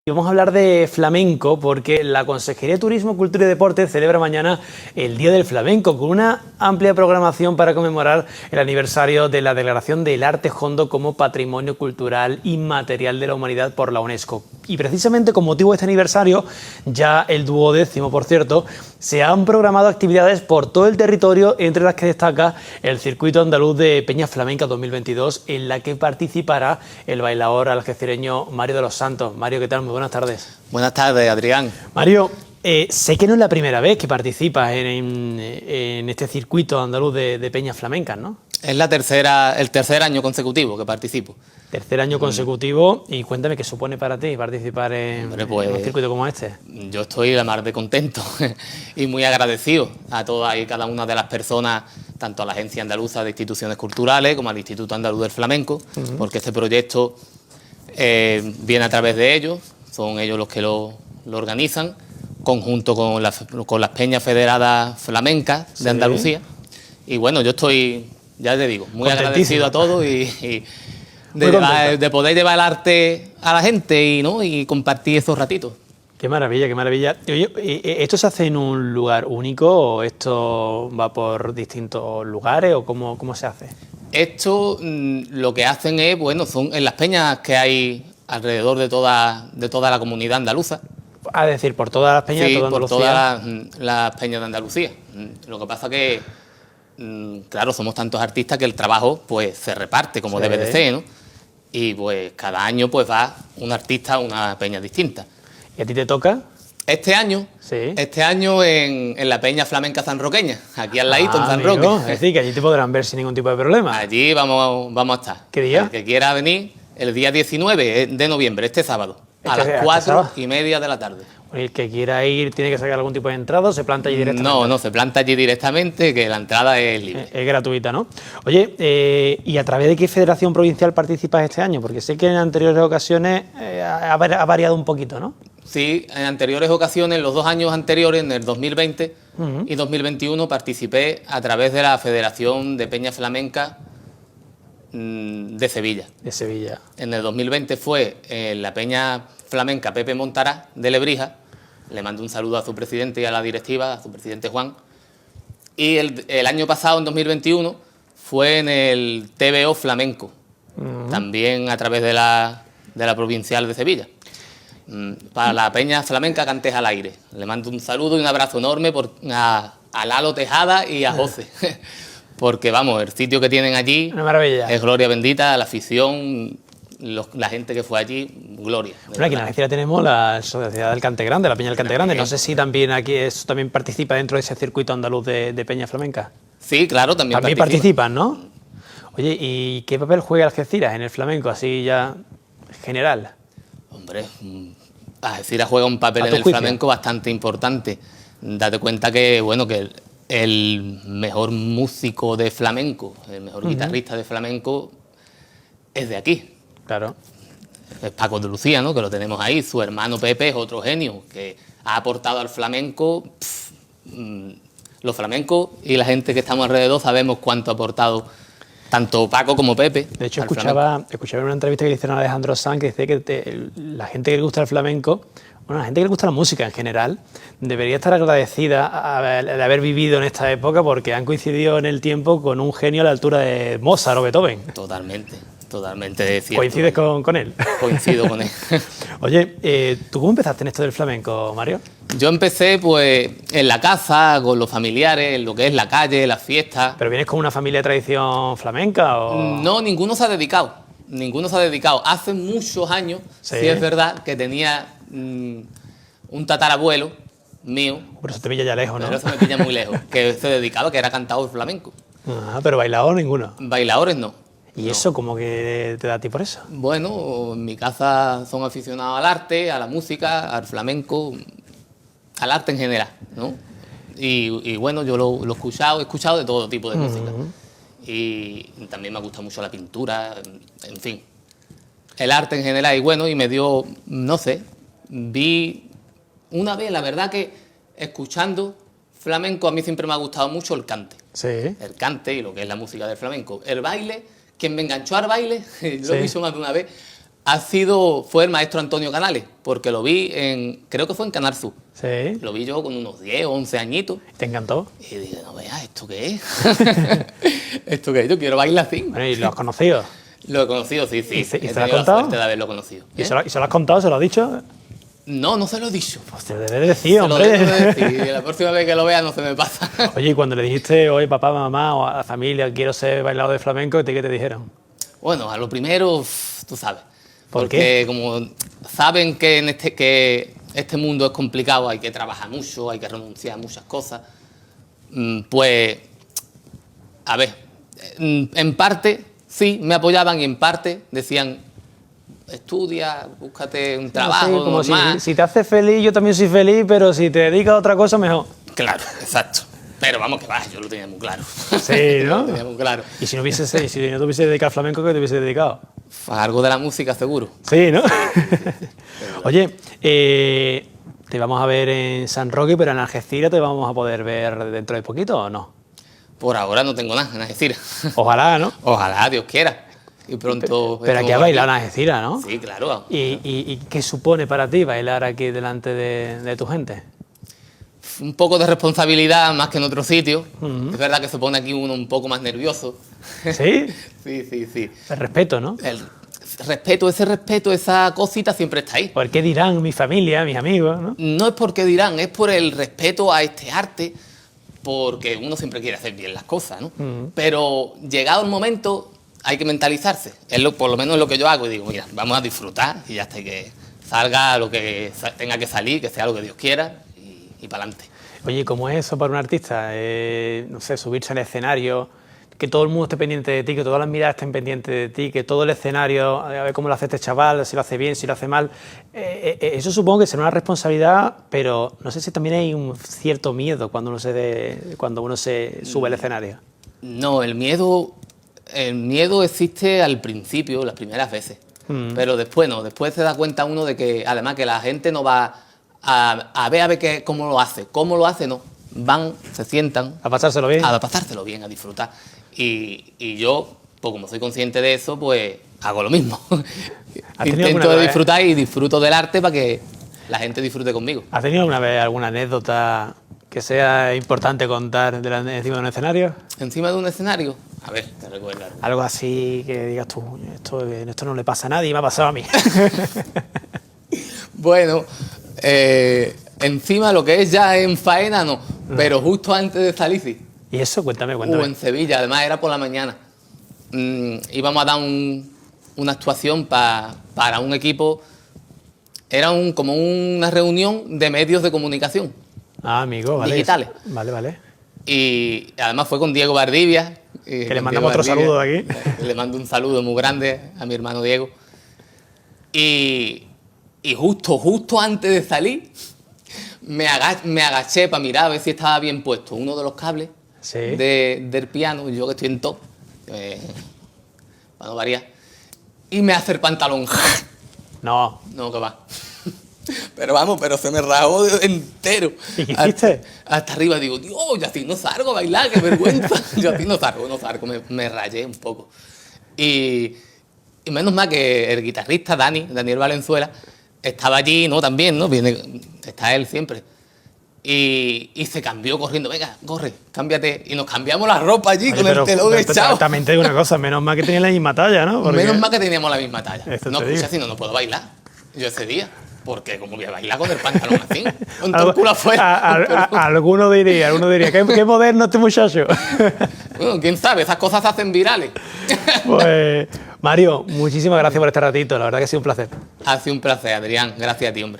Y vamos a hablar de flamenco porque la Consejería de Turismo, Cultura y Deporte celebra mañana el Día del Flamenco con una amplia programación para conmemorar el aniversario de la declaración del arte hondo como Patrimonio Cultural Inmaterial de la Humanidad por la UNESCO. Y precisamente con motivo de este aniversario, ya el 12º, por cierto, se han programado actividades por todo el territorio, entre las que destaca el Circuito Andaluz de Peña Flamenca 2022, en la que participará el bailaor algecireño Mario de los Santos. Mario, ¿qué tal? Muy buenas tardes. Buenas tardes, Adrián. Mario, sé que no es la primera vez que participas en este circuito andaluz de peñas flamencas, ¿no? Es el tercer año consecutivo que participo. Tercer año consecutivo, y cuéntame qué supone para ti participar en un circuito como este. Yo estoy la mar de contento y muy agradecido a todas y cada una de las personas, tanto a la Agencia Andaluza de Instituciones Culturales como al Instituto Andaluz del Flamenco, porque este proyecto viene a través de ellos, son ellos los que lo organizan, conjunto con las peñas federadas flamencas de Andalucía. Y bueno, yo estoy, ya te digo, muy agradecido a todos y de poder llevar el arte a la gente y compartir esos ratitos. Qué maravilla, qué maravilla. Oye, ¿esto se hace en un lugar único o esto va por distintos lugares o cómo se hace? Esto lo que hacen es, bueno, son en las peñas que hay alrededor de toda la comunidad andaluza. Es decir, por todas las peñas de toda Andalucía. Andalucía. Por todas las peñas de Andalucía. Lo que pasa que, claro, somos tantos artistas que el trabajo pues se reparte como debe de ser, ¿no? Y pues cada año pues va un artista a una peña distinta. ¿Y a ti te toca? Este año en la Peña Flamenca Sanroqueña, aquí al ladito, en San Roque. Es decir, que allí te podrán ver sin ningún tipo de problema. Allí vamos a estar. ¿Qué día? El que quiera venir, el día 19 de noviembre, este sábado, a las 4:30 de la tarde. El que quiera ir tiene que sacar algún tipo de entrada o se planta allí directamente. No, se planta allí directamente, que la entrada es libre. Es gratuita, ¿no? Oye, ¿y a través de qué federación provincial participas este año? Porque sé que en anteriores ocasiones ha variado un poquito, ¿no? Sí, en anteriores ocasiones, los 2 años anteriores, en el 2020 y 2021, participé a través de la Federación de Peña Flamenca de Sevilla. De Sevilla. En el 2020 fue la Peña Flamenca Pepe Montará de Lebrija. Le mando un saludo a su presidente y a la directiva, a su presidente Juan. Y el año pasado, en 2021, fue en el TVO Flamenco, también a través de la Provincial de Sevilla. Para la Peña Flamenca Cantes al Aire. Le mando un saludo y un abrazo enorme a Lalo Tejada y a José. Porque, vamos, el sitio que tienen allí una maravilla. Es gloria bendita, la afición, la gente que fue allí, gloria. Bueno, aquí en Algeciras tenemos la Sociedad del Cante Grande, la Peña del Cante Grande. No sé si también aquí también participa dentro de ese circuito andaluz de Peña Flamenca. Sí, claro, también participan, ¿no? Oye, ¿y qué papel juega Algeciras en el flamenco, así ya general? Hombre, Algeciras juega un papel en el flamenco bastante importante. Date cuenta que, bueno, que el mejor músico de flamenco, el mejor guitarrista de flamenco es de aquí. Claro. Es Paco de Lucía, ¿no? Que lo tenemos ahí. Su hermano Pepe es otro genio que ha aportado al flamenco. Los flamencos y la gente que estamos alrededor sabemos cuánto ha aportado tanto Paco como Pepe. De hecho, escuchaba en una entrevista que le hicieron a Alejandro Sanz que dice que la gente que le gusta el flamenco, bueno, la gente que le gusta la música en general, debería estar agradecida de haber vivido en esta época porque han coincidido en el tiempo con un genio a la altura de Mozart o Beethoven. Totalmente cierto. ¿Coincides con él? Coincido con él. Oye, ¿tú cómo empezaste en esto del flamenco, Mario? Yo empecé pues en la casa, con los familiares, en lo que es la calle, las fiestas. ¿Pero vienes con una familia de tradición flamenca o...? No, ninguno se ha dedicado. Hace muchos años, sí es verdad, que tenía un tatarabuelo mío. Pero eso te pilla ya lejos, ¿no? Pero eso me pilla muy lejos. Que se dedicaba, que era cantador flamenco. Pero bailador ninguno. Bailadores no. ¿Y eso cómo que te da a ti por eso? Bueno, en mi casa son aficionados al arte, a la música, al flamenco, al arte en general, ¿no? Y bueno, yo lo he escuchado de todo tipo de música. Y también me gusta mucho la pintura, en fin. El arte en general, y bueno, y me dio, no sé, vi una vez, la verdad que escuchando flamenco a mí siempre me ha gustado mucho el cante. Sí. El cante y lo que es la música del flamenco. El baile, quien me enganchó al baile, lo he visto más de una vez, fue el maestro Antonio Canales, porque lo vi creo que fue en Canal Sur. Sí. Lo vi yo con unos 10 o 11 añitos. ¿Te encantó? Y dije, no veas, ¿esto qué es? ¿Esto qué es? Yo quiero bailar así. Bueno, ¿y lo has conocido? Lo he conocido, sí. ¿Y se lo He has tenido la contado? suerte de haberlo conocido. ¿Y se lo has contado? ¿Se lo has dicho? No, no se lo he dicho. Pues te lo debes decir, Se lo hombre. debo de decir. La próxima vez que lo vea no se me pasa. Oye, y cuando le dijiste, oye, papá, mamá, o a la familia, quiero ser bailador de flamenco, ¿qué te dijeron? Bueno, a lo primero, tú sabes. ¿Por Porque qué? como saben que este mundo es complicado, hay que trabajar mucho, hay que renunciar a muchas cosas, pues, a ver, en parte sí me apoyaban y en parte decían, estudia, búscate un trabajo Sí, como normal. si te hace feliz, yo también soy feliz, pero si te dedicas a otra cosa, mejor. Claro, exacto. Pero vamos que va, yo lo tenía muy claro. Sí, ¿no? Lo tenía muy claro. Y si no te hubiese dedicado al flamenco, ¿qué te hubiese dedicado? Algo de la música seguro. Sí, ¿no? Oye, te vamos a ver en San Roque, pero en Algeciras te vamos a poder ver dentro de poquito, ¿o no? Por ahora no tengo nada en Algeciras. Ojalá, ¿no? Ojalá, Dios quiera. Y pronto... Pero aquí has bailado en Algeciras, ¿no? Sí, claro. ¿Y qué supone para ti bailar aquí delante de tu gente? Un poco de responsabilidad más que en otro sitio. Es verdad que se pone aquí uno un poco más nervioso. ¿Sí? Sí. El respeto, ¿no? Ese respeto, esa cosita siempre está ahí. ¿Por qué dirán mi familia, mis amigos, no? No es porque dirán, es por el respeto a este arte, porque uno siempre quiere hacer bien las cosas, ¿no? Pero llegado el momento hay que mentalizarse. Por lo menos es lo que yo hago y digo, mira, vamos a disfrutar y ya está, que salga lo que tenga que salir, que sea lo que Dios quiera y para adelante. Oye, ¿cómo es eso para un artista? No sé, subirse al escenario, que todo el mundo esté pendiente de ti, que todas las miradas estén pendientes de ti, que todo el escenario, a ver cómo lo hace este chaval, si lo hace bien, si lo hace mal. Eso supongo que será una responsabilidad, pero no sé si también hay un cierto miedo cuando uno se sube al escenario. No, el miedo existe al principio, las primeras veces. Pero después no, después se da cuenta uno de que además que la gente no va a ver cómo lo hace, no. Van, se sientan... ¿A pasárselo bien? A pasárselo bien, a disfrutar. Y yo, pues como soy consciente de eso, pues hago lo mismo. Intento de disfrutar y disfruto del arte para que la gente disfrute conmigo. ¿Has tenido alguna vez alguna anécdota que sea importante contar encima de un escenario? ¿Encima de un escenario? A ver, te recuerdo. Algo así que digas tú, esto no le pasa a nadie, me ha pasado a mí. Bueno, encima lo que es ya en faena no, pero justo antes de salir sí. ¿Y eso? Cuéntame. En Sevilla, además era por la mañana. Íbamos a dar una actuación para un equipo, era como una reunión de medios de comunicación. Ah, amigo, vale. Digitales. Vale. Y además fue con Diego Valdivia. Que le mandamos otro saludo de aquí. Le mando un saludo muy grande a mi hermano Diego. Y justo antes de salir, me agaché para mirar a ver si estaba bien puesto uno de los cables del piano, yo que estoy en top, para no variar, y me hace el pantalón. No, que va. Pero se me rajó entero. ¿Y qué hiciste? Hasta arriba digo, Dios, yo así no salgo a bailar, qué vergüenza. Yo así no salgo, me rayé un poco. Y menos mal que el guitarrista Daniel Valenzuela, estaba allí, ¿no? También, ¿no? Está él siempre. Y se cambió corriendo, venga, corre, cámbiate. Y nos cambiamos la ropa allí. Oye, con el telón echado. También te digo una cosa, menos mal que tenían la misma talla, ¿no? Menos mal que teníamos la misma talla. No, escucha, si no puedo bailar. Yo ese día. Porque como voy a bailar con el pantalón así, con todo el culo afuera. Alguno diría, qué moderno este muchacho. Bueno, quién sabe, esas cosas se hacen virales. Pues, Mario, muchísimas gracias por este ratito, la verdad que ha sido un placer. Ha sido un placer, Adrián, gracias a ti, hombre.